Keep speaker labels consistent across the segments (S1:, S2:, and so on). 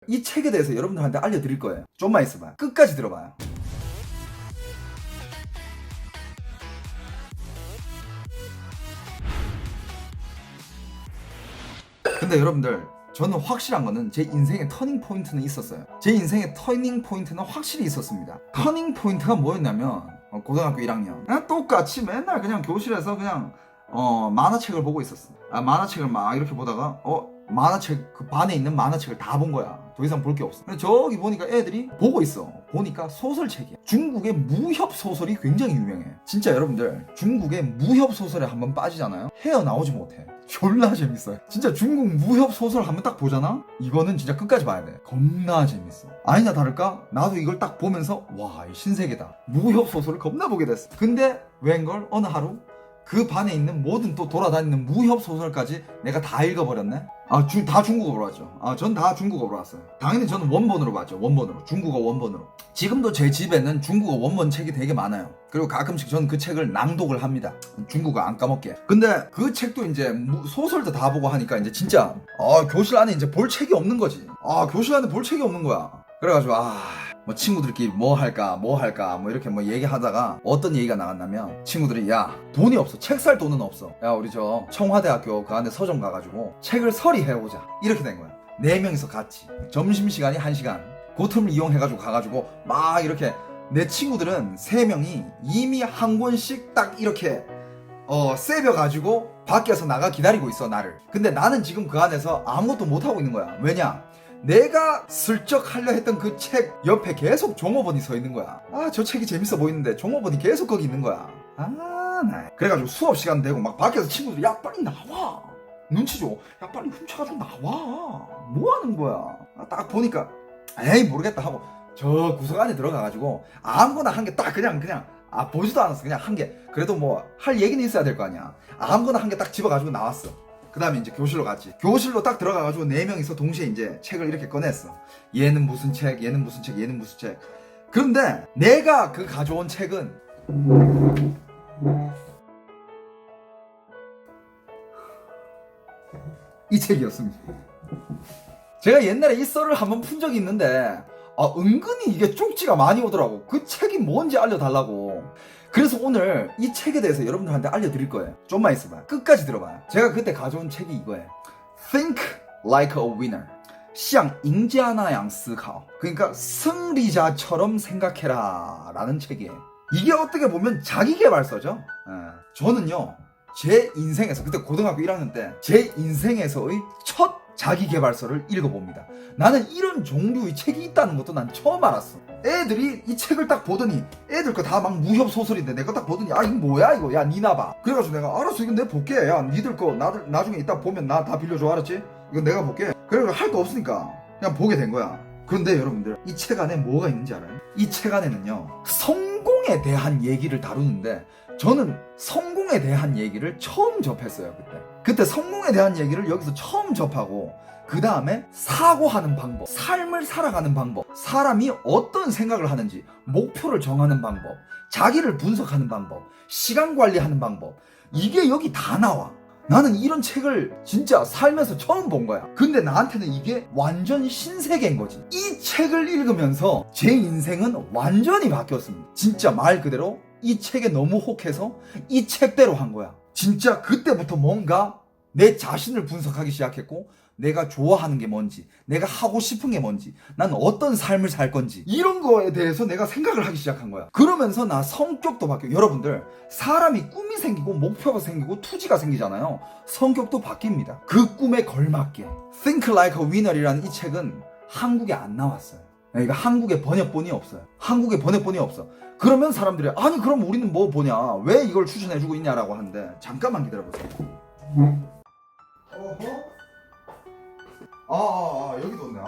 S1: 이 책에 대해서 여러분들한테 알려드릴 거예요. 좀만 있어봐요. 끝까지 들어봐요. 근데 여러분들, 저는 확실한 거는 제 인생의 터닝 포인트는 있었어요. 제 인생의 터닝 포인트는 확실히 있었습니다. 터닝 포인트가 뭐였냐면 고등학교 1학년 그냥 똑같이 맨날 그냥 교실에서 그냥 만화책을 보고 있었어. 만화책을 막 이렇게 보다가 만화책, 그 반에 있는 만화책을 다 본 거야. 더 이상 볼 게 없어. 근데 저기 보니까 애들이 보고 있어. 보니까 소설책이야. 중국의 무협 소설이 굉장히 유명해. 진짜 여러분들, 중국의 무협 소설에 한번 빠지잖아요, 헤어나오지 못해. 졸라 재밌어요. 진짜 중국 무협 소설 한번 딱 보잖아? 이거는 진짜 끝까지 봐야 돼. 겁나 재밌어. 아니나 다를까? 나도 이걸 딱 보면서 와, 이 신세계다. 무협 소설을 겁나 보게 됐어. 근데 웬걸 어느 하루 그 반에 있는 모든 또 돌아다니는 무협 소설까지 내가 다 읽어버렸네? 다 중국어로 봤죠. 전 다 중국어로 봤어요. 당연히 저는 원본으로 봤죠. 원본으로. 중국어 원본으로. 지금도 제 집에는 중국어 원본 책이 되게 많아요. 그리고 가끔씩 저는 그 책을 낭독을 합니다. 중국어 안 까먹게. 근데 그 책도 이제 소설도 다 보고 하니까 이제 진짜 교실 안에 이제 볼 책이 없는 거지. 교실 안에 볼 책이 없는 거야. 그래가지고 뭐 친구들끼리 뭐 할까 뭐 이렇게 뭐 얘기하다가 어떤 얘기가 나왔냐면, 친구들이 야, 돈이 없어. 책 살 돈은 없어. 야, 우리 저 청와대학교 그 안에 서점 가가지고 책을 서리해오자. 이렇게 된 거야. 4명이서 같이 점심시간이 1시간 그 틈을 이용해가지고 가가지고 막 이렇게, 내 친구들은 3명이 이미 한 권씩 딱 이렇게 세벼가지고 밖에서 나가 기다리고 있어, 나를. 근데 나는 지금 그 안에서 아무것도 못하고 있는 거야. 왜냐? 내가 슬쩍 하려 했던 그 책 옆에 계속 종업원이 서 있는 거야. 저 책이 재밌어 보이는데 종업원이 계속 거기 있는 거야. 그래가지고 수업 시간 되고 막 밖에서 친구들이 야, 빨리 나와. 눈치 줘. 야, 빨리 훔쳐가지고 나와. 뭐 하는 거야? 딱 보니까 에이 모르겠다 하고 저 구석 안에 들어가가지고 아무거나 한 개 딱 그냥 보지도 않았어. 그냥 한 개. 그래도 뭐 할 얘기는 있어야 될 거 아니야. 아무거나 한 개 딱 집어가지고 나왔어. 그 다음에 이제 교실로 갔지. 교실로 딱 들어가가지고 4명이서 동시에 이제 책을 이렇게 꺼냈어. 얘는 무슨 책, 얘는 무슨 책, 얘는 무슨 책. 그런데 내가 그 가져온 책은 이 책이었습니다. 제가 옛날에 이 썰을 한번 푼 적이 있는데 은근히 이게 쪽지가 많이 오더라고. 그 책이 뭔지 알려달라고. 그래서 오늘 이 책에 대해서 여러분들한테 알려드릴 거예요. 좀만 있어봐요. 끝까지 들어봐요. 제가 그때 가져온 책이 이거예요. Think like a winner. 像赢家那样思考. 그러니까 승리자처럼 생각해라 라는 책이에요. 이게 어떻게 보면 자기계발서죠. 저는요, 제 인생에서, 그때 고등학교 1학년 때 제 인생에서의 첫 자기계발서를 읽어봅니다. 나는 이런 종류의 책이 있다는 것도 난 처음 알았어. 애들이 이 책을 딱 보더니, 애들 거 다 막 무협 소설인데 내가 딱 보더니 이거 뭐야 이거, 야 니나 봐. 그래가지고 내가 알았어, 이건 내가 볼게. 야 니들 거 나중에 이따 보면 나 다 빌려줘, 알았지? 이건 내가 볼게. 그래가지고 할 거 없으니까 그냥 보게 된 거야. 그런데 여러분들, 이 책 안에 뭐가 있는지 알아요? 이 책 안에는요, 성공에 대한 얘기를 다루는데, 저는 성공에 대한 얘기를 처음 접했어요. 그때 성공에 대한 얘기를 여기서 처음 접하고, 그 다음에 사고하는 방법, 삶을 살아가는 방법, 사람이 어떤 생각을 하는지, 목표를 정하는 방법, 자기를 분석하는 방법, 시간 관리하는 방법, 이게 여기 다 나와. 나는 이런 책을 진짜 살면서 처음 본 거야. 근데 나한테는 이게 완전 신세계인 거지. 이 책을 읽으면서 제 인생은 완전히 바뀌었습니다. 진짜 말 그대로 이 책에 너무 혹해서 이 책대로 한 거야. 진짜 그때부터 뭔가 내 자신을 분석하기 시작했고, 내가 좋아하는 게 뭔지, 내가 하고 싶은 게 뭔지, 난 어떤 삶을 살 건지, 이런 거에 대해서 내가 생각을 하기 시작한 거야. 그러면서 나 성격도 바뀌어. 여러분들, 사람이 꿈이 생기고 목표가 생기고 투지가 생기잖아요. 성격도 바뀝니다. 그 꿈에 걸맞게. Think Like a Winner이라는 이 책은 한국에 안 나왔어요. 이거 한국에 번역본이 없어요. 한국에 번역본이 없어. 그러면 사람들이 아니 그럼 우리는 뭐 보냐, 왜 이걸 추천해주고 있냐라고 하는데, 잠깐만 기다려보세요. 여기도 있네.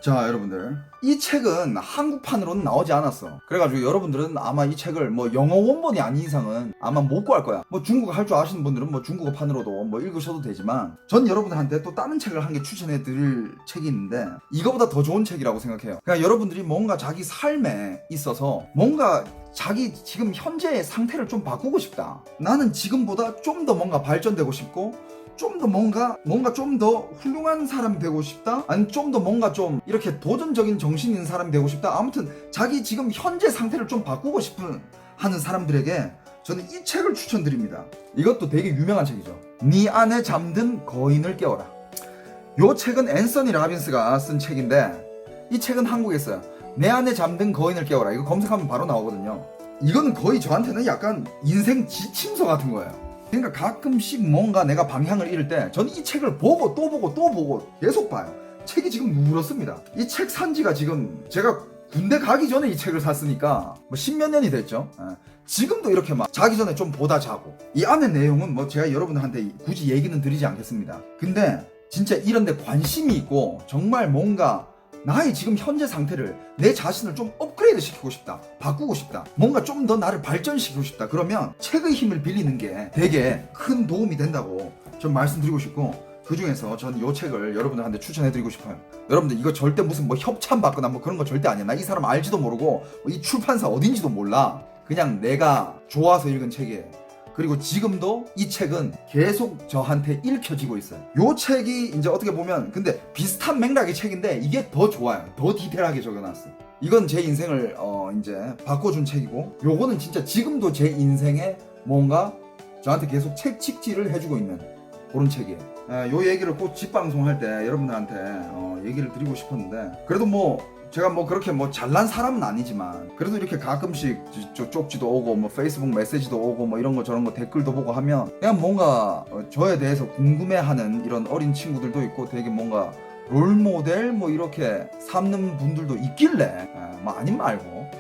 S1: 자, 여러분들, 이 책은 한국판으로는 나오지 않았어. 그래가지고 여러분들은 아마 이 책을 뭐 영어 원본이 아닌 이상은 아마 못 구할 거야. 뭐 중국어 할 줄 아시는 분들은 뭐 중국어판으로도 뭐 읽으셔도 되지만, 전 여러분들한테 또 다른 책을 한 개 추천해 드릴 책이 있는데, 이거보다 더 좋은 책이라고 생각해요. 그러니까 여러분들이 뭔가 자기 삶에 있어서 뭔가 자기 지금 현재의 상태를 좀 바꾸고 싶다, 나는 지금보다 좀 더 뭔가 발전되고 싶고 좀 더 뭔가 좀 더 훌륭한 사람이 되고 싶다? 아니 좀 더 뭔가 좀 이렇게 도전적인 정신 있는 사람이 되고 싶다? 아무튼 자기 지금 현재 상태를 좀 바꾸고 싶은 하는 사람들에게 저는 이 책을 추천드립니다. 이것도 되게 유명한 책이죠. 네 안에 잠든 거인을 깨워라. 요 책은 앤서니 라빈스가 쓴 책인데 이 책은 한국에 있어요. 내 안에 잠든 거인을 깨워라. 이거 검색하면 바로 나오거든요. 이거는 거의 저한테는 약간 인생 지침서 같은 거예요. 그러니까 가끔씩 뭔가 내가 방향을 잃을 때 저는 이 책을 보고 또 보고 또 보고 계속 봐요. 책이 지금 누렇습니다. 이 책 산 지가 지금 제가 군대 가기 전에 이 책을 샀으니까 뭐 십몇 년이 됐죠. 지금도 이렇게 막 자기 전에 좀 보다 자고. 이 안의 내용은 뭐 제가 여러분들한테 굳이 얘기는 드리지 않겠습니다. 근데 진짜 이런 데 관심이 있고 정말 뭔가 나의 지금 현재 상태를 내 자신을 좀 업그레이드 시키고 싶다, 바꾸고 싶다, 뭔가 좀 더 나를 발전시키고 싶다, 그러면 책의 힘을 빌리는 게 되게 큰 도움이 된다고 좀 말씀드리고 싶고, 그 중에서 전 이 책을 여러분들한테 추천해드리고 싶어요. 여러분들 이거 절대 무슨 뭐 협찬 받거나 뭐 그런 거 절대 아니야. 나 이 사람 알지도 모르고 이 출판사 어딘지도 몰라. 그냥 내가 좋아서 읽은 책이에요. 그리고 지금도 이 책은 계속 저한테 읽혀지고 있어요. 이 책이 이제 어떻게 보면 근데 비슷한 맥락의 책인데 이게 더 좋아요. 더 디테일하게 적어놨어요. 이건 제 인생을 이제 바꿔준 책이고, 요거는 진짜 지금도 제 인생에 뭔가 저한테 계속 책 cik지를 해주고 있는 그런 책이에요. 요 얘기를 꼭 집방송할 때 여러분들한테 얘기를 드리고 싶었는데, 그래도 뭐 제가 뭐 그렇게 뭐 잘난 사람은 아니지만 그래도 이렇게 가끔씩 쪽지도 오고 뭐 페이스북 메시지도 오고 뭐 이런 거 저런 거 댓글도 보고 하면 그냥 뭔가 저에 대해서 궁금해하는 이런 어린 친구들도 있고 되게 뭔가 롤모델 뭐 이렇게 삼는 분들도 있길래 뭐 아님 말고